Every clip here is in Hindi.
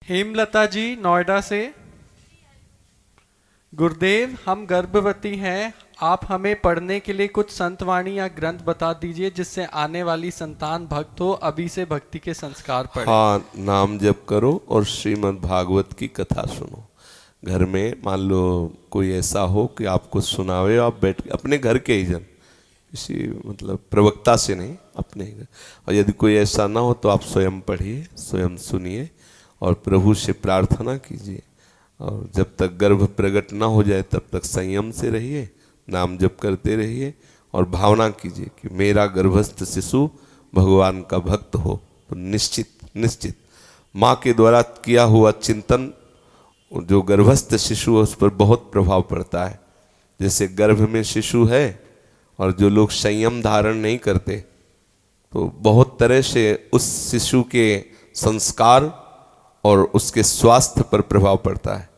हेमलता जी नोएडा से। गुरुदेव, हम गर्भवती हैं, आप हमें पढ़ने के लिए कुछ संतवाणी या ग्रंथ बता दीजिए जिससे आने वाली संतान भक्त हो, अभी से भक्ति के संस्कार पढ़े। हाँ, नाम जप करो और श्रीमद् भागवत की कथा सुनो। घर में मान लो कोई ऐसा हो कि आपको सुनावे, आप बैठ अपने घर के ही जन, किसी मतलब प्रवक्ता से नहीं, अपने ही घर। और यदि कोई ऐसा ना हो तो आप स्वयं पढ़िए, स्वयं सुनिए और प्रभु से प्रार्थना कीजिए। और जब तक गर्भ प्रकट ना हो जाए तब तक संयम से रहिए, नाम जप करते रहिए और भावना कीजिए कि मेरा गर्भस्थ शिशु भगवान का भक्त हो। तो निश्चित माँ के द्वारा किया हुआ चिंतन जो गर्भस्थ शिशु है उस पर बहुत प्रभाव पड़ता है। जैसे गर्भ में शिशु है और जो लोग संयम धारण नहीं करते तो बहुत तरह से उस शिशु के संस्कार और उसके स्वास्थ्य पर प्रभाव पड़ता है।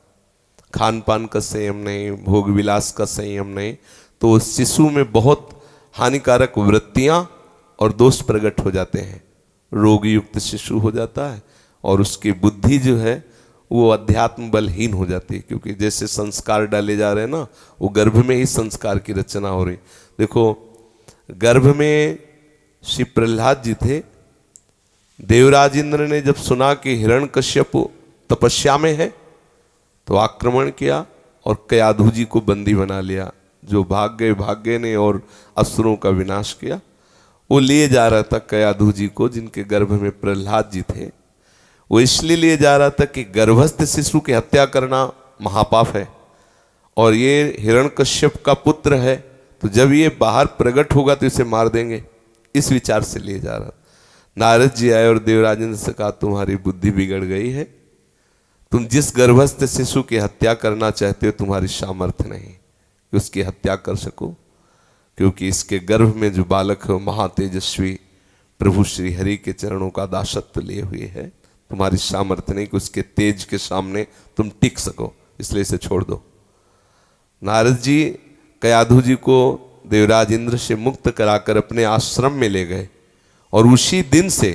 खान पान का संयम नहीं, भोग विलास का संयम नहीं, तो उस शिशु में बहुत हानिकारक वृत्तियां और दोष प्रकट हो जाते हैं। रोग युक्त शिशु हो जाता है और उसकी बुद्धि जो है वो अध्यात्म बलहीन हो जाती है, क्योंकि जैसे संस्कार डाले जा रहे हैं ना, वो गर्भ में ही संस्कार की रचना हो रही। देखो, गर्भ में श्री प्रहलाद जी थे। देवराज इंद्र ने जब सुना कि हिरण्यकश्यप तपस्या में है तो आक्रमण किया और कयाधु जी को बंदी बना लिया। जो भाग गए ने और असुरों का विनाश किया। वो लिए जा रहा था कयाधु जी को, जिनके गर्भ में प्रहलाद जी थे। वो इसलिए लिए जा रहा था कि गर्भस्थ शिशु की हत्या करना महापाप है और ये हिरण्यकश्यप का पुत्र है, तो जब ये बाहर प्रकट होगा तो इसे मार देंगे, इस विचार से लिए जा रहा। नारद जी आए और देवराज इंद्र से कहा, तुम्हारी बुद्धि बिगड़ गई है, तुम जिस गर्भस्थ शिशु की हत्या करना चाहते हो तुम्हारी सामर्थ्य नहीं कि उसकी हत्या कर सको, क्योंकि इसके गर्भ में जो बालक है महातेजस्वी प्रभु श्री हरि के चरणों का दासत्व लिए हुए है। तुम्हारी सामर्थ्य नहीं कि उसके तेज के सामने तुम टिक सको, इसलिए इसे छोड़ दो। नारद जी कयाधु जी को देवराज इंद्र से मुक्त कराकर अपने आश्रम में ले गए और उसी दिन से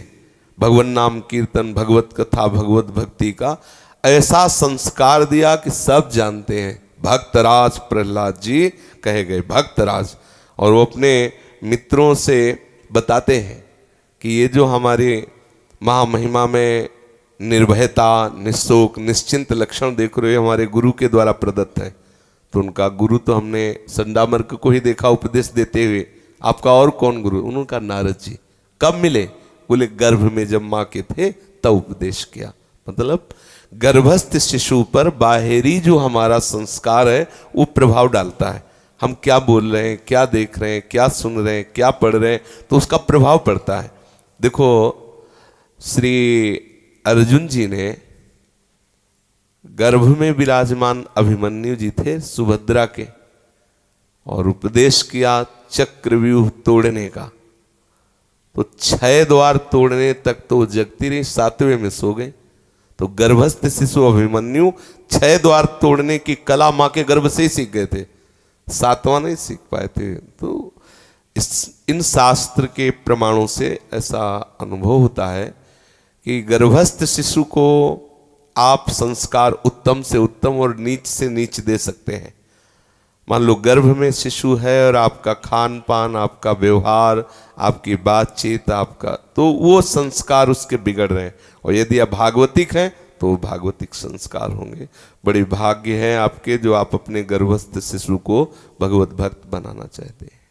भगवान नाम कीर्तन, भगवत कथा, भगवत भक्ति का ऐसा संस्कार दिया कि सब जानते हैं भक्तराज प्रहलाद जी कहे गए, भक्तराज। और वो अपने मित्रों से बताते हैं कि ये जो हमारे महामहिमा में निर्भयता, निशोक, निश्चिंत लक्षण देख रहे हो, हमारे गुरु के द्वारा प्रदत्त है। तो उनका गुरु तो हमने संडामर्क को ही देखा उपदेश देते हुए, आपका और कौन गुरु? उनका नारद जी। कब मिले? बोले गर्भ में जब माँ के थे तब उपदेश किया। मतलब गर्भस्थ शिशु पर बाहरी जो हमारा संस्कार है वो प्रभाव डालता है। हम क्या बोल रहे हैं, क्या देख रहे हैं, क्या सुन रहे हैं, क्या पढ़ रहे हैं, तो उसका प्रभाव पड़ता है। देखो, श्री अर्जुन जी ने गर्भ में विराजमान अभिमन्यु जी थे सुभद्रा के, और उपदेश किया चक्रव्यूह तोड़ने का। तो 6 द्वार तोड़ने तक तो जगती रही, 7वें में सो गए। तो गर्भस्थ शिशु अभिमन्यु 6 द्वार तोड़ने की कला मां के गर्भ से ही सीख गए थे, 7वां नहीं सीख पाए थे। तो इन शास्त्र के प्रमाणों से ऐसा अनुभव होता है कि गर्भस्थ शिशु को आप संस्कार उत्तम से उत्तम और नीच से नीच दे सकते हैं। मान लो गर्भ में शिशु है और आपका खान पान, आपका व्यवहार, आपकी बातचीत, आपका तो वो संस्कार उसके बिगड़ रहे हैं। और यदि आप भागवतिक हैं तो वो भागवतिक संस्कार होंगे। बड़ी भाग्य है आपके जो आप अपने गर्भस्थ शिशु को भगवत भक्त बनाना चाहते हैं।